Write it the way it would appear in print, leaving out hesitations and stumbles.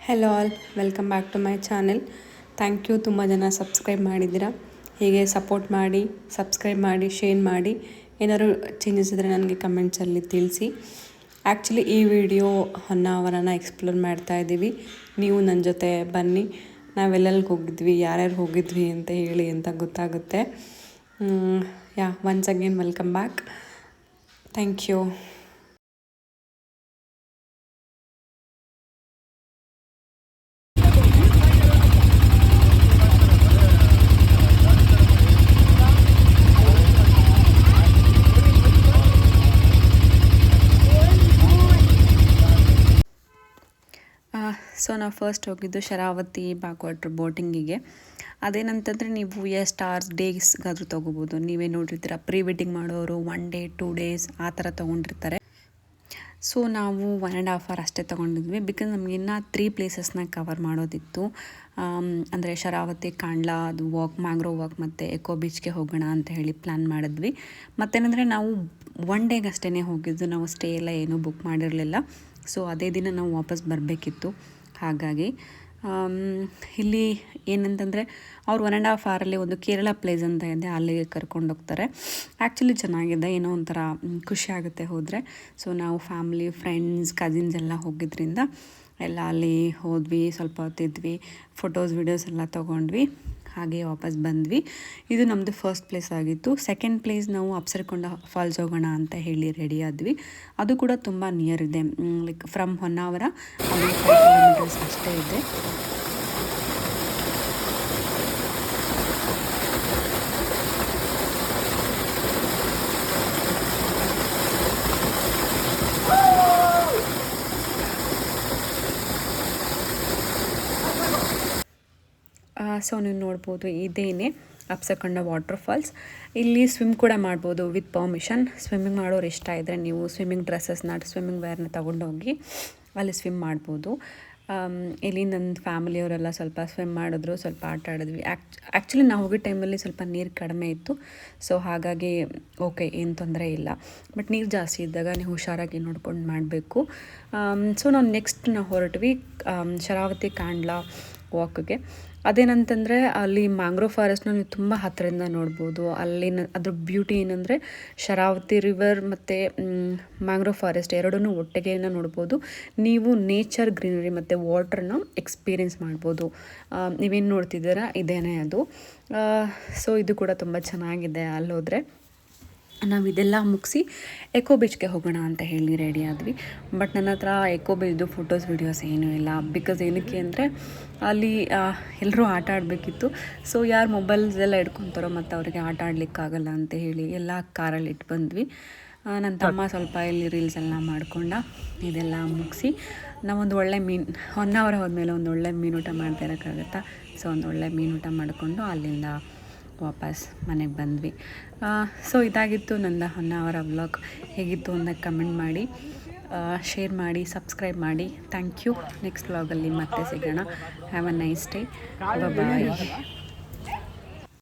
Hello all, welcome back to my channel. Thank you, ತುಂಬ ಜನ subscribe ಮಾಡಿದ್ದೀರಾ. ಹೀಗೆ ಸಪೋರ್ಟ್ ಮಾಡಿ, ಸಬ್ಸ್ಕ್ರೈಬ್ ಮಾಡಿ, ಶೇರ್ ಮಾಡಿ. ಏನಾದ್ರು ಚೇಂಜಸ್ ಇದ್ದರೆ ನನಗೆ ಕಮೆಂಟ್ಸಲ್ಲಿ ತಿಳಿಸಿ. ಆ್ಯಕ್ಚುಲಿ ಈ ವಿಡಿಯೋ ಹೊನ್ನಾವರನ ಎಕ್ಸ್ಪ್ಲೋರ್ ಮಾಡ್ತಾ ಇದ್ದೀವಿ. ನೀವು ನನ್ನ ಜೊತೆ ಬನ್ನಿ, ನಾವೆಲ್ಲೆಲ್ಲಿಗೆ ಹೋಗಿದ್ವಿ, ಯಾರ್ಯಾರು ಹೋಗಿದ್ವಿ ಅಂತ ಹೇಳಿ ಅಂತ ಗೊತ್ತಾಗುತ್ತೆ. Once again welcome back. Thank you. So ನಾವು ಫಸ್ಟ್ ಹೋಗಿದ್ದು ಶರಾವತಿ ಬ್ಯಾಕ್ ವಾಟರ್ ಬೋಟಿಂಗಿಗೆ. ಅದೇನಂತಂದರೆ ನೀವು ಎಷ್ಟು ಅವರ್ಸ್ ಡೇಸ್ಗಾದರೂ ತೊಗೋಬೋದು. ನೀವೇ ನೋಡಿರ್ತೀರ, ಪ್ರೀ ವೆಡ್ಡಿಂಗ್ ಮಾಡೋರು 1 day 2 days ಆ ಥರ ತೊಗೊಂಡಿರ್ತಾರೆ. ಸೊ ನಾವು 1.5 hour ಅಷ್ಟೇ ತೊಗೊಂಡಿದ್ವಿ. ಬಿಕಾಸ್ ನಮಗೆ ಇನ್ನೂ 3 ಪ್ಲೇಸಸ್ನ ಕವರ್ ಮಾಡೋದಿತ್ತು. ಅಂದರೆ ಶರಾವತಿ, ಕಾಂಡ್ಲಾ, ಅದು ಮ್ಯಾಂಗ್ರೋವ್ ವಾಕ್ ಮತ್ತು ಎಕೋ ಬೀಚ್ಗೆ ಹೋಗೋಣ ಅಂತ ಹೇಳಿ ಪ್ಲ್ಯಾನ್ ಮಾಡಿದ್ವಿ. ಮತ್ತೇನೆಂದರೆ ನಾವು 1 day ಅಷ್ಟೇ ಹೋಗಿದ್ದು, ನಾವು ಸ್ಟೇ ಎಲ್ಲ ಏನೂ ಬುಕ್ ಮಾಡಿರಲಿಲ್ಲ. ಸೊ ಅದೇ ದಿನ ನಾವು ವಾಪಸ್ ಬರಬೇಕಿತ್ತು. ಹಾಗಾಗಿ ಇಲ್ಲಿ ಏನಂತಂದರೆ ಅವ್ರು 1.5 hour ಒಂದು ಕೇರಳ ಪ್ಲೇಸ್ ಅಂತ ಇದೆ, ಅಲ್ಲಿಗೆ ಕರ್ಕೊಂಡೋಗ್ತಾರೆ. ಆ್ಯಕ್ಚುಲಿ ಚೆನ್ನಾಗಿದೆ, ಏನೋ ಒಂಥರ ಖುಷಿ ಆಗುತ್ತೆ ಹೋದರೆ. ಸೊ ನಾವು ಫ್ಯಾಮ್ಲಿ, ಫ್ರೆಂಡ್ಸ್, ಕಸಿನ್ಸ್ ಎಲ್ಲ ಹೋಗಿದ್ರಿಂದ ಎಲ್ಲ ಅಲ್ಲಿ ಹೋದ್ವಿ, ಸ್ವಲ್ಪ ಹೊತ್ತಿದ್ವಿ, ಫೋಟೋಸ್ ವೀಡಿಯೋಸ್ ಎಲ್ಲ ತೊಗೊಂಡ್ವಿ, ಹಾಗೆ ವಾಪಸ್ ಬಂದ್ವಿ. ಇದು ನಮ್ಮದು ಫಸ್ಟ್ ಪ್ಲೇಸ್ ಆಗಿತ್ತು. ಸೆಕೆಂಡ್ ಪ್ಲೇಸ್ ನಾವು ಅಪ್ಸರಕೊಂಡ ಫಾಲ್ಸ್ ಹೋಗೋಣ ಅಂತ ಹೇಳಿ ರೆಡಿ ಆದ್ವಿ. ಅದು ಕೂಡ ತುಂಬ ನಿಯರ್ ಇದೆ, ಲೈಕ್ ಫ್ರಮ್ ಹೊನ್ನಾವರ 5 kilometers ಅಷ್ಟೇ ಇದೆ. ಸೊ ನೀವು ನೋಡ್ಬೋದು, ಇದೇನೆ ಅಪ್ಸರಕೊಂಡ ವಾಟರ್ ಫಾಲ್ಸ್. ಇಲ್ಲಿ ಸ್ವಿಮ್ ಕೂಡ ಮಾಡ್ಬೋದು ವಿತ್ ಪರ್ಮಿಷನ್. ಸ್ವಿಮ್ಮಿಂಗ್ ಮಾಡೋರು ಇಷ್ಟ ಇದ್ದರೆ ನೀವು ಸ್ವಿಮ್ಮಿಂಗ್ ಡ್ರೆಸ್ಸಸ್ನ, ಸ್ವಿಮ್ಮಿಂಗ್ ವೇರ್ನ ತೊಗೊಂಡೋಗಿ ಅಲ್ಲಿ ಸ್ವಿಮ್ ಮಾಡ್ಬೋದು. ಇಲ್ಲಿ ನನ್ನ ಫ್ಯಾಮಿಲಿಯವರೆಲ್ಲ ಸ್ವಲ್ಪ ಸ್ವಿಮ್ ಮಾಡಿದ್ರು, ಸ್ವಲ್ಪ ಆಟ ಆಡಿದ್ವಿ. ಆ್ಯಕ್ಚುಲಿ ನಾವು ಹೋಗೋ ಟೈಮಲ್ಲಿ ಸ್ವಲ್ಪ ನೀರು ಕಡಿಮೆ ಇತ್ತು. ಸೊ ಹಾಗಾಗಿ ಓಕೆ, ಏನು ತೊಂದರೆ ಇಲ್ಲ. ಬಟ್ ನೀರು ಜಾಸ್ತಿ ಇದ್ದಾಗ ನೀವು ಹುಷಾರಾಗಿ ನೋಡ್ಕೊಂಡು ಮಾಡಬೇಕು. ಸೊ ನಾವು ಹೊರಟ್ವಿ ಶರಾವತಿ ಕಾಂಡ್ಲಾ ವಾಕ್ಗೆ. ಅದೇನಂತಂದರೆ ಅಲ್ಲಿ ಮ್ಯಾಂಗ್ರೋವ್ ಫಾರೆಸ್ಟ್ನ ನೀವು ತುಂಬ ಹತ್ತಿರದಿಂದ ನೋಡ್ಬೋದು. ಅದ್ರ ಬ್ಯೂಟಿ ಏನಂದರೆ ಶರಾವತಿ ರಿವರ್ ಮತ್ತು ಮ್ಯಾಂಗ್ರೋವ್ ಫಾರೆಸ್ಟ್ ಎರಡನ್ನೂ ಒಟ್ಟಿಗೆ ನೋಡ್ಬೋದು. ನೀವು ನೇಚರ್, ಗ್ರೀನರಿ ಮತ್ತು ವಾಟರ್ನ ಎಕ್ಸ್ಪೀರಿಯೆನ್ಸ್ ಮಾಡ್ಬೋದು. ನೀವೇನು ನೋಡ್ತಿದ್ದೀರಾ ಇದೇನೇ ಅದು. ಸೊ ಇದು ಕೂಡ ತುಂಬ ಚೆನ್ನಾಗಿದೆ. ಅಲ್ಲೋದ್ರೆ ನಾವು ಇದೆಲ್ಲ ಮುಗಿಸಿ ಎಕೋ ಬೀಚ್ಗೆ ಹೋಗೋಣ ಅಂತ ಹೇಳಿ ರೆಡಿ ಆದ್ವಿ. ಬಟ್ ನನ್ನ ಹತ್ರ ಎಕೋ ಬೀಚ್ದು ಫೋಟೋಸ್ ವೀಡಿಯೋಸ್ ಏನೂ ಇಲ್ಲ. ಬಿಕಾಸ್ ಏನಕ್ಕೆ ಅಂದರೆ ಅಲ್ಲಿ ಎಲ್ಲರೂ ಆಟ ಆಡಬೇಕಿತ್ತು. ಸೊ ಯಾರು ಮೊಬೈಲ್ಸ್ ಎಲ್ಲ ಇಟ್ಕೊತಾರೋ ಮತ್ತು ಅವರಿಗೆ ಆಟ ಆಡಲಿಕ್ಕಾಗಲ್ಲ ಅಂತ ಹೇಳಿ ಎಲ್ಲ ಕಾರಲ್ಲಿ ಇಟ್ಟು ಬಂದ್ವಿ. ನನ್ನ ತಮ್ಮ ಸ್ವಲ್ಪ ಇಲ್ಲಿ ರೀಲ್ಸ್ ಎಲ್ಲ ಮಾಡ್ಕೊಂಡ. ಇದೆಲ್ಲ ಮುಗಿಸಿ ನಾವೊಂದು ಒಳ್ಳೆ ಹೊನ್ನಾವರ ಹೋದ್ಮೇಲೆ ಒಂದು ಒಳ್ಳೆ ಮೀನೂಟ ಮಾಡ್ತಾ ಇರೋಕ್ಕಾಗತ್ತಾ. ಸೊ ಒಂದು ಒಳ್ಳೆ ಮೀನೂಟ ಮಾಡಿಕೊಂಡು ಅಲ್ಲಿಂದ ವಾಪಸ್ ಮನೆಗೆ ಬಂದ್ವಿ. ಸೊ ಇದಾಗಿತ್ತು ನನ್ನ ಹೊನ್ನಾವರ ವ್ಲಾಗ್. ಹೇಗಿತ್ತು ಅಂತ ಕಮೆಂಟ್ ಮಾಡಿ, ಶೇರ್ ಮಾಡಿ, ಸಬ್ಸ್ಕ್ರೈಬ್ ಮಾಡಿ. Thank you. ನೆಕ್ಸ್ಟ್ ವ್ಲಾಗಲ್ಲಿ ಮತ್ತೆ ಸಿಗೋಣ. Have a nice day. Bye.